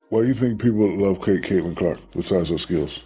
Why do you think people love Caitlin Clark, besides her skills?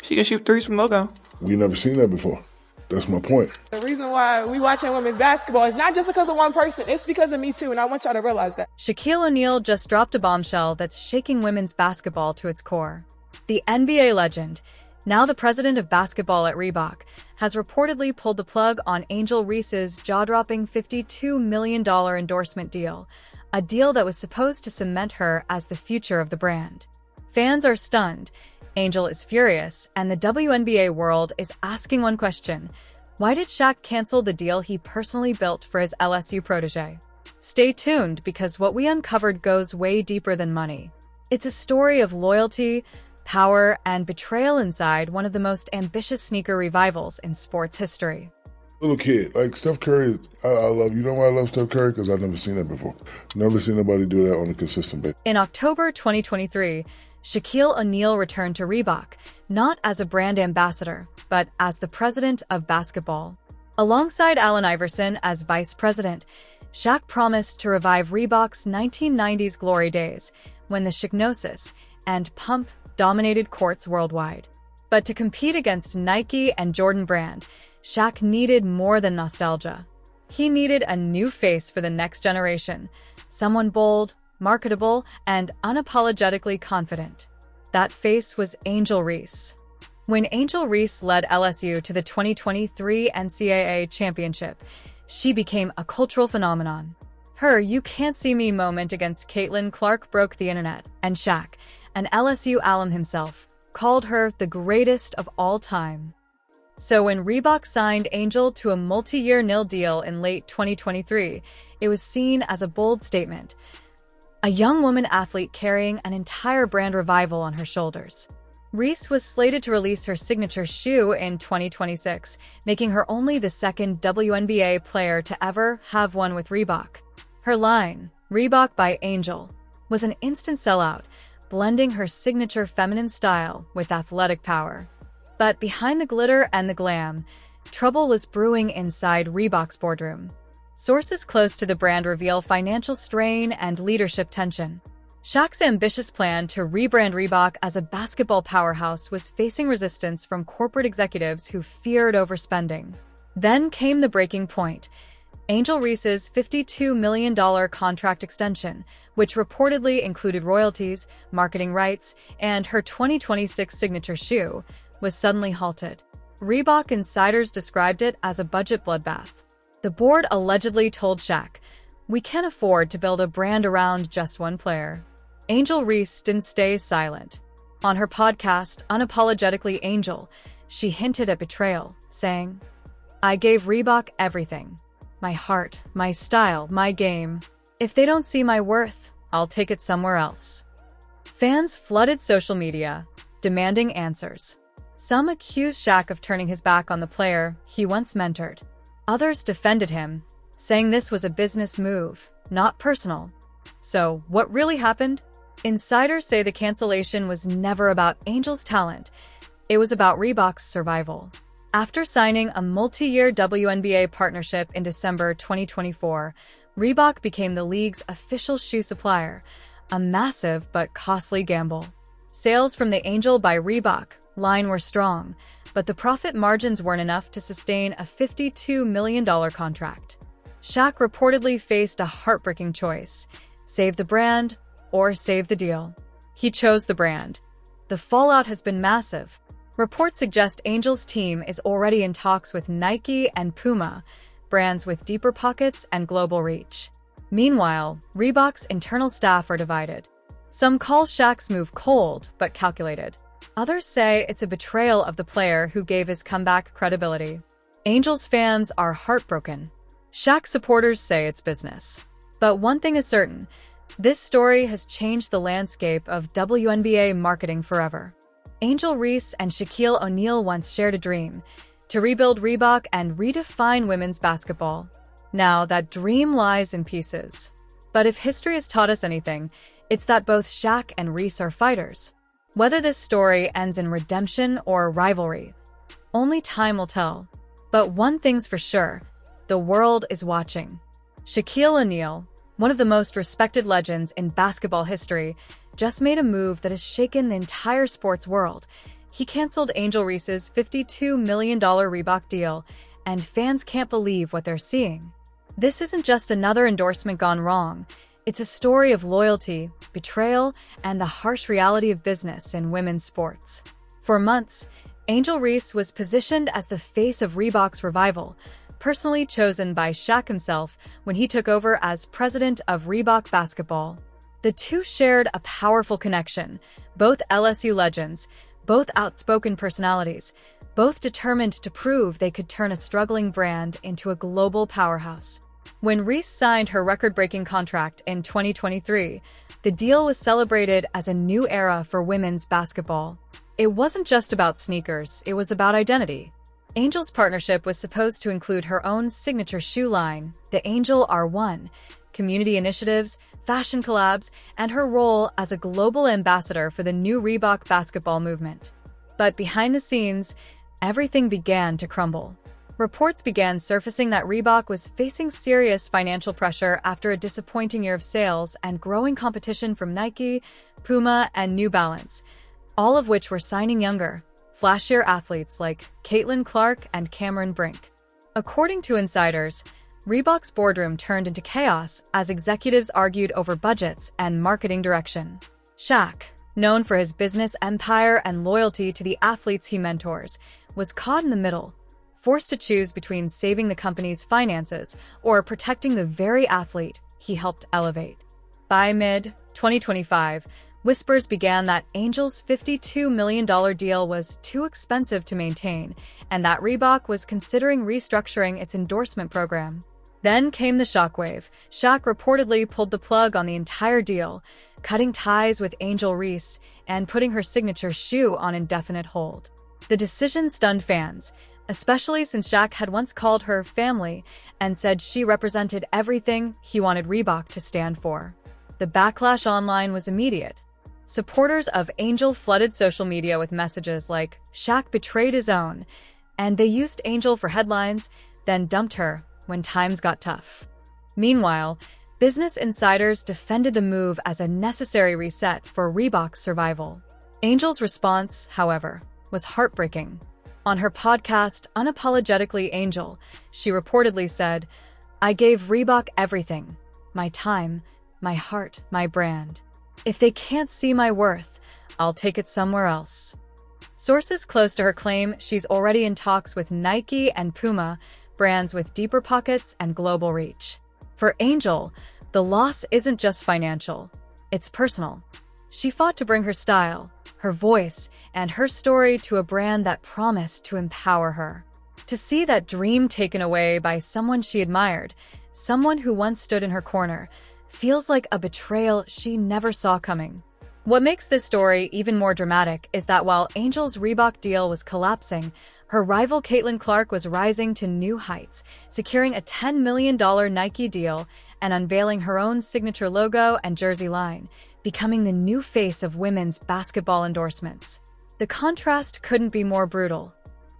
She can shoot threes from logo. We never seen that before. That's my point. The reason why we watching women's basketball is not just because of one person, it's because of me too, and I want y'all to realize that. Shaquille O'Neal just dropped a bombshell that's shaking women's basketball to its core. The NBA legend, now the president of basketball at Reebok, has reportedly pulled the plug on Angel Reese's jaw-dropping $52 million endorsement deal, a deal that was supposed to cement her as the future of the brand. Fans are stunned, Angel is furious, and the WNBA world is asking one question: why did Shaq cancel the deal he personally built for his LSU protege? Stay tuned, because what we uncovered goes way deeper than money. It's a story of loyalty, power, and betrayal inside one of the most ambitious sneaker revivals in sports history. Little kid, like Steph Curry, I love, you know why I love Steph Curry? Because I've never seen that before. Never seen nobody do that on a consistent basis. In October 2023, Shaquille O'Neal returned to Reebok, not as a brand ambassador, but as the president of basketball. Alongside Allen Iverson as vice president, Shaq promised to revive Reebok's 1990s glory days, when the Shaqnosis and Pump dominated courts worldwide. But to compete against Nike and Jordan Brand, Shaq needed more than nostalgia. He needed a new face for the next generation, someone bold, marketable, and unapologetically confident. That face was Angel Reese. When Angel Reese led LSU to the 2023 NCAA championship, she became a cultural phenomenon. Her "you can't see me" moment against Caitlin Clark broke the internet, and Shaq, an LSU alum himself, called her the greatest of all time. So when Reebok signed Angel to a multi-year nil deal in late 2023, it was seen as a bold statement. A young woman athlete carrying an entire brand revival on her shoulders. Reese was slated to release her signature shoe in 2026, making her only the second WNBA player to ever have one with Reebok. Her line, Reebok by Angel, was an instant sellout, blending her signature feminine style with athletic power. But behind the glitter and the glam, trouble was brewing inside Reebok's boardroom. Sources close to the brand reveal financial strain and leadership tension. Shaq's ambitious plan to rebrand Reebok as a basketball powerhouse was facing resistance from corporate executives who feared overspending. Then came the breaking point: Angel Reese's $52 million contract extension, which reportedly included royalties, marketing rights, and her 2026 signature shoe, was suddenly halted. Reebok insiders described it as a budget bloodbath. The board allegedly told Shaq, "We can't afford to build a brand around just one player." Angel Reese didn't stay silent. On her podcast, Unapologetically Angel, she hinted at betrayal, saying, "I gave Reebok everything. My heart, my style, my game. If they don't see my worth, I'll take it somewhere else." Fans flooded social media, demanding answers. Some accused Shaq of turning his back on the player he once mentored. Others defended him, saying this was a business move, not personal. So, what really happened? Insiders say the cancellation was never about Angel's talent. It was about Reebok's survival. After signing a multi-year WNBA partnership in December 2024, Reebok became the league's official shoe supplier, a massive but costly gamble. Sales from the Angel by Reebok line were strong, but the profit margins weren't enough to sustain a $52 million contract. Shaq reportedly faced a heartbreaking choice: save the brand or save the deal. He chose the brand. The fallout has been massive. Reports suggest Angel's team is already in talks with Nike and Puma, brands with deeper pockets and global reach. Meanwhile, Reebok's internal staff are divided. Some call Shaq's move cold but calculated. Others say it's a betrayal of the player who gave his comeback credibility. Angel's fans are heartbroken. Shaq supporters say it's business. But one thing is certain: this story has changed the landscape of WNBA marketing forever. Angel Reese and Shaquille O'Neal once shared a dream: to rebuild Reebok and redefine women's basketball. Now that dream lies in pieces. But if history has taught us anything, it's that both Shaq and Reese are fighters. Whether this story ends in redemption or rivalry, only time will tell. But one thing's for sure: the world is watching. Shaquille O'Neal, one of the most respected legends in basketball history, just made a move that has shaken the entire sports world. He canceled Angel Reese's $52 million Reebok deal, and fans can't believe what they're seeing. This isn't just another endorsement gone wrong. It's a story of loyalty, betrayal, and the harsh reality of business in women's sports. For months, Angel Reese was positioned as the face of Reebok's revival, personally chosen by Shaq himself when he took over as president of Reebok basketball. The two shared a powerful connection, both LSU legends, both outspoken personalities, both determined to prove they could turn a struggling brand into a global powerhouse. When Reese signed her record-breaking contract in 2023, the deal was celebrated as a new era for women's basketball. It wasn't just about sneakers, it was about identity. Angel's partnership was supposed to include her own signature shoe line, the Angel R1, community initiatives, fashion collabs, and her role as a global ambassador for the new Reebok basketball movement. But behind the scenes, everything began to crumble. Reports began surfacing that Reebok was facing serious financial pressure after a disappointing year of sales and growing competition from Nike, Puma, and New Balance, all of which were signing younger, flashier athletes like Caitlin Clark and Cameron Brink. According to insiders, Reebok's boardroom turned into chaos as executives argued over budgets and marketing direction. Shaq, known for his business empire and loyalty to the athletes he mentors, was caught in the middle, forced to choose between saving the company's finances or protecting the very athlete he helped elevate. By mid-2025, whispers began that Angel's $52 million deal was too expensive to maintain and that Reebok was considering restructuring its endorsement program. Then came the shockwave. Shaq reportedly pulled the plug on the entire deal, cutting ties with Angel Reese and putting her signature shoe on indefinite hold. The decision stunned fans, especially since Shaq had once called her family and said she represented everything he wanted Reebok to stand for. The backlash online was immediate. Supporters of Angel flooded social media with messages like, "Shaq betrayed his own," and they used Angel for headlines, then dumped her when times got tough. Meanwhile, business insiders defended the move as a necessary reset for Reebok's survival. Angel's response, however, was heartbreaking. On her podcast, Unapologetically Angel, she reportedly said, "I gave Reebok everything, my time, my heart, my brand. If they can't see my worth, I'll take it somewhere else." Sources close to her claim she's already in talks with Nike and Puma, brands with deeper pockets and global reach. For Angel, the loss isn't just financial, it's personal. She fought to bring her style, her voice, and her story to a brand that promised to empower her. To see that dream taken away by someone she admired, someone who once stood in her corner, feels like a betrayal she never saw coming. What makes this story even more dramatic is that while Angel's Reebok deal was collapsing, her rival Caitlin Clark was rising to new heights, securing a $10 million Nike deal and unveiling her own signature logo and jersey line, becoming the new face of women's basketball endorsements. The contrast couldn't be more brutal.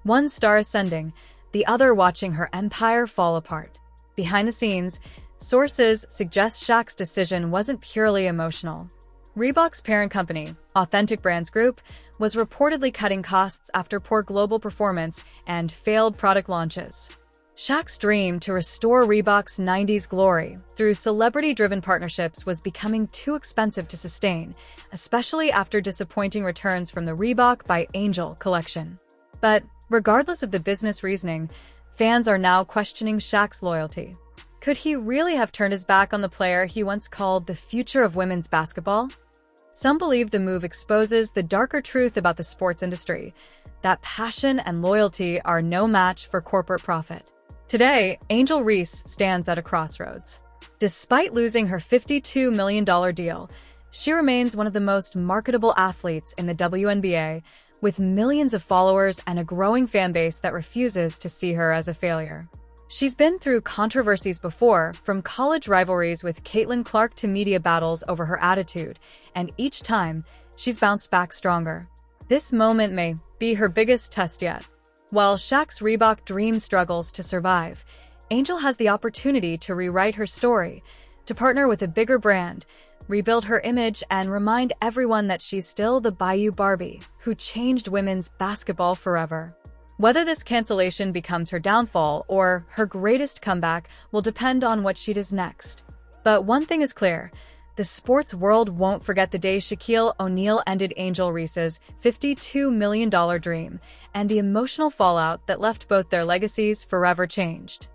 One star ascending, the other watching her empire fall apart. Behind the scenes, sources suggest Shaq's decision wasn't purely emotional. Reebok's parent company, Authentic Brands Group, was reportedly cutting costs after poor global performance and failed product launches. Shaq's dream to restore Reebok's 90s glory through celebrity-driven partnerships was becoming too expensive to sustain, especially after disappointing returns from the Reebok by Angel collection. But regardless of the business reasoning, fans are now questioning Shaq's loyalty. Could he really have turned his back on the player he once called the future of women's basketball? Some believe the move exposes the darker truth about the sports industry, that passion and loyalty are no match for corporate profit. Today, Angel Reese stands at a crossroads. Despite losing her $52 million deal, she remains one of the most marketable athletes in the WNBA, with millions of followers and a growing fan base that refuses to see her as a failure. She's been through controversies before, from college rivalries with Caitlin Clark to media battles over her attitude, and each time, she's bounced back stronger. This moment may be her biggest test yet. While Shaq's Reebok dream struggles to survive, Angel has the opportunity to rewrite her story, to partner with a bigger brand, rebuild her image, and remind everyone that she's still the Bayou Barbie who changed women's basketball forever. Whether this cancellation becomes her downfall or her greatest comeback will depend on what she does next. But one thing is clear: the sports world won't forget the day Shaquille O'Neal ended Angel Reese's $52 million dream and the emotional fallout that left both their legacies forever changed.